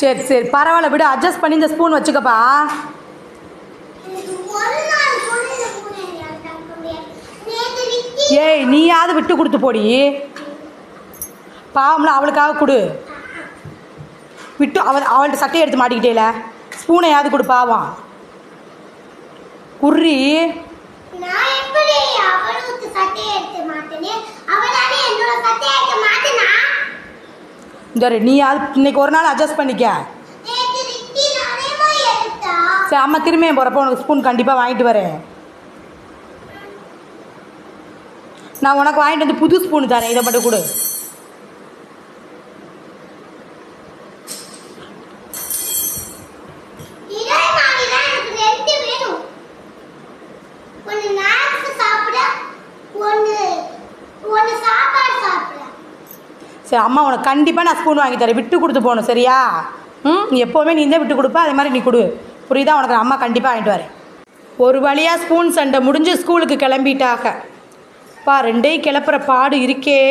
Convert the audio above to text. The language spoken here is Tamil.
சரி சரி பரவாயில்ல விடு, அட்ஜஸ்ட் பண்ணி இந்த ஸ்பூன் வச்சுக்கப்பா. ஏய் நீயாவது விட்டு கொடுத்து போடி, பாவம்ல அவளுக்காக கொடு. விட்டு அவள்கிட்ட சட்டையை எடுத்து மாட்டிக்கிட்டேல, ஸ்பூனையாவது கொடு பாவம். குர்ரி இந்த நீயாவது இன்னைக்கு ஒரு நாள் அட்ஜஸ்ட் பண்ணிக்க. சரி அம்மா திரும்பியும் போகிறப்ப உனக்கு ஸ்பூன் கண்டிப்பாக வாங்கிட்டு வரேன். நான் உனக்கு வாங்கிட்டு வந்து புது ஸ்பூன் தரேன், இதை மட்டும் கொடு. சரி அம்மா உனக்கு கண்டிப்பாக நான் ஸ்பூன் வாங்கி தரேன், விட்டு கொடுத்து போகணும் சரியா? நீ எப்போவுமே நீ தான் விட்டு கொடுப்பா, அதே மாதிரி நீ கொடு புரியுதா? உனக்கு அம்மா கண்டிப்பாக வாங்கிட்டு வரேன். ஒரு வழியாக ஸ்பூன் சண்டை முடிஞ்சு ஸ்கூலுக்கு கிளம்பிட்டாக. பா ரெண்டையும் கிளப்புற பாடு இருக்கே.